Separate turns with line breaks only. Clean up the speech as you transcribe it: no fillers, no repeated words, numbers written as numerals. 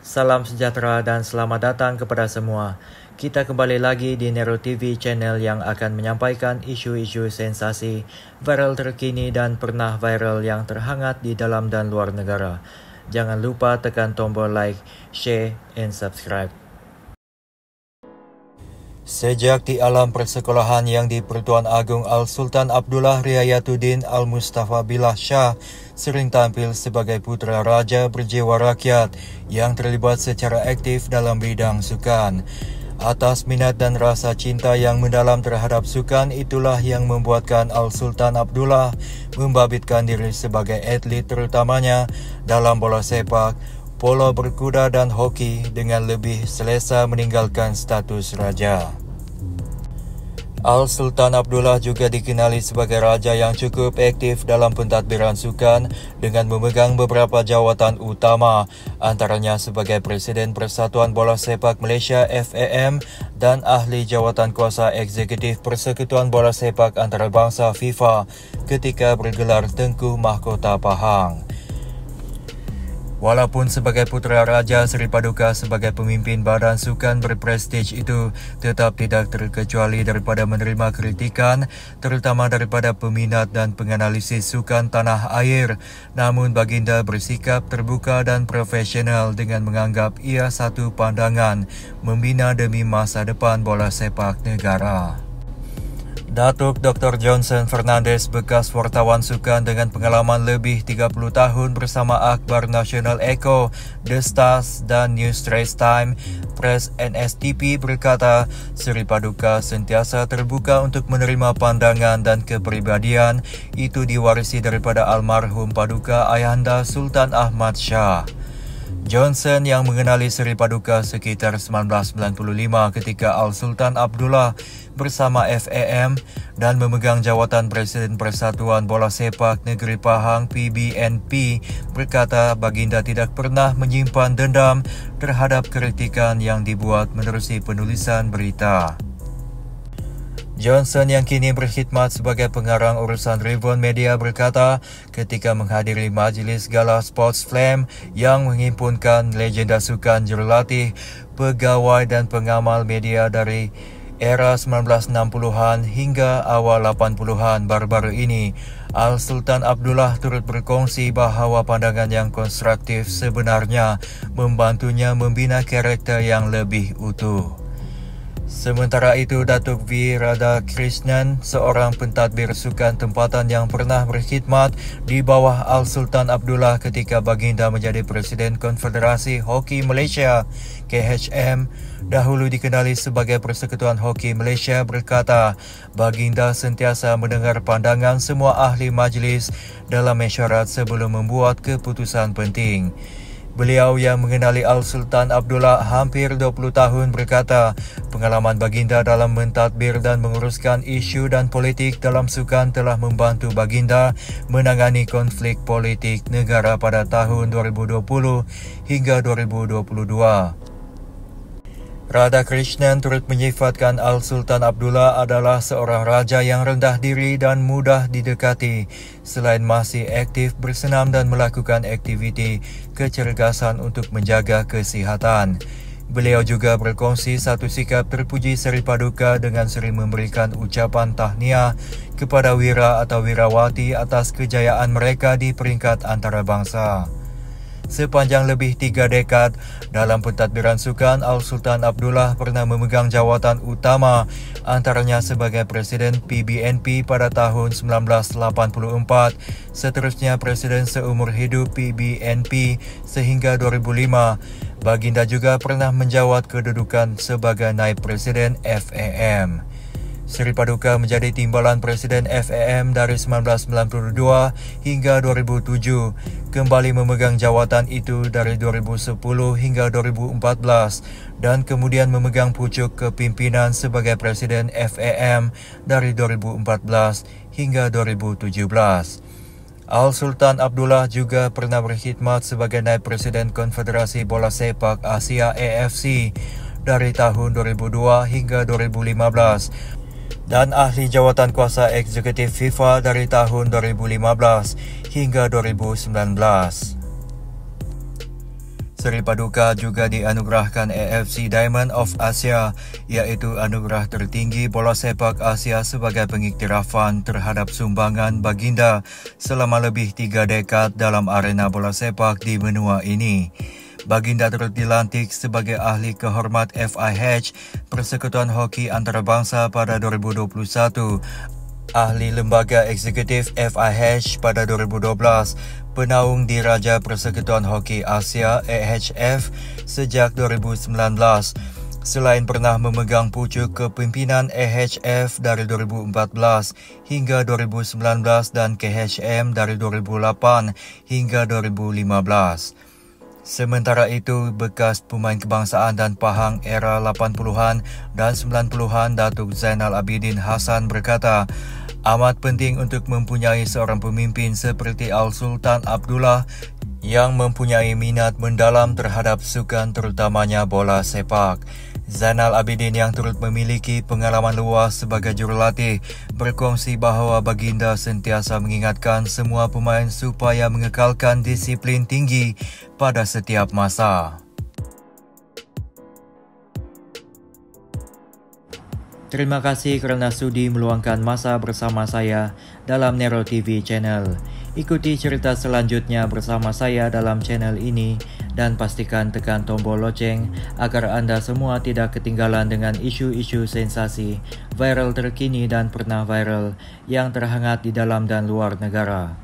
Salam sejahtera dan selamat datang kepada semua. Kita kembali lagi di Nero TV channel yang akan menyampaikan isu-isu sensasi, viral terkini dan pernah viral yang terhangat di dalam dan luar negara. Jangan lupa tekan tombol like, share and subscribe. Sejak di alam persekolahan yang di Pertuan Agong Al-Sultan Abdullah Riayatuddin Al-Mustafa Billah Shah sering tampil sebagai putra raja berjiwa rakyat yang terlibat secara aktif dalam bidang sukan. Atas minat dan rasa cinta yang mendalam terhadap sukan, itulah yang membuatkan Al-Sultan Abdullah membabitkan diri sebagai atlet terutamanya dalam bola sepak, polo berkuda dan hoki dengan lebih selesa meninggalkan status raja. Al-Sultan Abdullah juga dikenali sebagai raja yang cukup aktif dalam pentadbiran sukan dengan memegang beberapa jawatan utama, antaranya sebagai Presiden Persatuan Bola Sepak Malaysia FAM dan ahli jawatan kuasa eksekutif Persekutuan Bola Sepak Antarabangsa FIFA ketika bergelar Tengku Mahkota Pahang. Walaupun sebagai putera raja, Seri Paduka sebagai pemimpin badan sukan berprestij itu tetap tidak terkecuali daripada menerima kritikan, terutama daripada peminat dan penganalisis sukan tanah air. Namun baginda bersikap terbuka dan profesional dengan menganggap ia satu pandangan membina demi masa depan bola sepak negara. Datuk Dr. Johnson Fernandes, bekas wartawan sukan dengan pengalaman lebih 30 tahun bersama Akhbar Nasional Eko, The Stars dan News Straits Time Press NSTP berkata, Seri Paduka sentiasa terbuka untuk menerima pandangan dan kepribadian itu diwarisi daripada almarhum Paduka Ayahanda Sultan Ahmad Shah. Johnson yang mengenali Seri Paduka sekitar 1995 ketika Al-Sultan Abdullah bersama FAM dan memegang jawatan Presiden Persatuan Bola Sepak Negeri Pahang PBNP berkata baginda tidak pernah menyimpan dendam terhadap kritikan yang dibuat menerusi penulisan berita. Johnson yang kini berkhidmat sebagai pengarang urusan Ribbon Media berkata ketika menghadiri majlis gala Sports Flame yang menghimpunkan legenda sukan, jurulatih, pegawai dan pengamal media dari era 1960-an hingga awal 80-an baru-baru ini, Al-Sultan Abdullah turut berkongsi bahawa pandangan yang konstruktif sebenarnya membantunya membina karakter yang lebih utuh. Sementara itu, Datuk V. Radhakrishnan, seorang pentadbir sukan tempatan yang pernah berkhidmat di bawah Al-Sultan Abdullah ketika baginda menjadi Presiden Konfederasi Hoki Malaysia KHM, dahulu dikenali sebagai Persekutuan Hoki Malaysia, berkata baginda sentiasa mendengar pandangan semua ahli majlis dalam mesyuarat sebelum membuat keputusan penting. Beliau yang mengenali Al-Sultan Abdullah hampir 20 tahun berkata, pengalaman baginda dalam mentadbir dan menguruskan isu dan politik dalam sukan telah membantu baginda menangani konflik politik negara pada tahun 2020 hingga 2022. Radhakrishnan turut menyifatkan Al-Sultan Abdullah adalah seorang raja yang rendah diri dan mudah didekati, selain masih aktif bersenam dan melakukan aktiviti kecergasan untuk menjaga kesihatan. Beliau juga berkongsi satu sikap terpuji Seri Paduka dengan sering memberikan ucapan tahniah kepada wira atau wirawati atas kejayaan mereka di peringkat antarabangsa. Sepanjang lebih 3 dekad dalam pentadbiran sukan, Al-Sultan Abdullah pernah memegang jawatan utama, antaranya sebagai Presiden PBNP pada tahun 1984, seterusnya Presiden seumur hidup PBNP sehingga 2005. Baginda juga pernah menjawat kedudukan sebagai Naib Presiden FAM. Seri Paduka menjadi timbalan Presiden FAM dari 1992 hingga 2007, kembali memegang jawatan itu dari 2010 hingga 2014 dan kemudian memegang pucuk kepimpinan sebagai Presiden FAM dari 2014 hingga 2017. Al-Sultan Abdullah juga pernah berkhidmat sebagai Naib Presiden Konfederasi Bola Sepak Asia AFC dari tahun 2002 hingga 2015 dan ahli jawatan kuasa eksekutif FIFA dari tahun 2015 hingga 2019. Seri Paduka juga dianugerahkan AFC Diamond of Asia, iaitu anugerah tertinggi bola sepak Asia sebagai pengiktirafan terhadap sumbangan baginda selama lebih 3 dekad dalam arena bola sepak di benua ini. Baginda turut dilantik sebagai ahli kehormat FIH Persekutuan Hoki Antarabangsa pada 2021, ahli lembaga eksekutif FIH pada 2012, penaung diraja Persekutuan Hoki Asia AHF sejak 2019. Selain pernah memegang pucuk kepimpinan AHF dari 2014 hingga 2019 dan KHM dari 2008 hingga 2015. Sementara itu, bekas pemain kebangsaan dan Pahang era 80-an dan 90-an Datuk Zainal Abidin Hassan berkata, amat penting untuk mempunyai seorang pemimpin seperti Al-Sultan Abdullah yang mempunyai minat mendalam terhadap sukan terutamanya bola sepak. Zainal Abidin yang turut memiliki pengalaman luas sebagai jurulatih berkongsi bahawa baginda sentiasa mengingatkan semua pemain supaya mengekalkan disiplin tinggi pada setiap masa. Terima kasih kerana sudi meluangkan masa bersama saya dalam Nero TV Channel. Ikuti cerita selanjutnya bersama saya dalam channel ini dan pastikan tekan tombol loceng agar anda semua tidak ketinggalan dengan isu-isu sensasi, viral terkini dan pernah viral yang terhangat di dalam dan luar negara.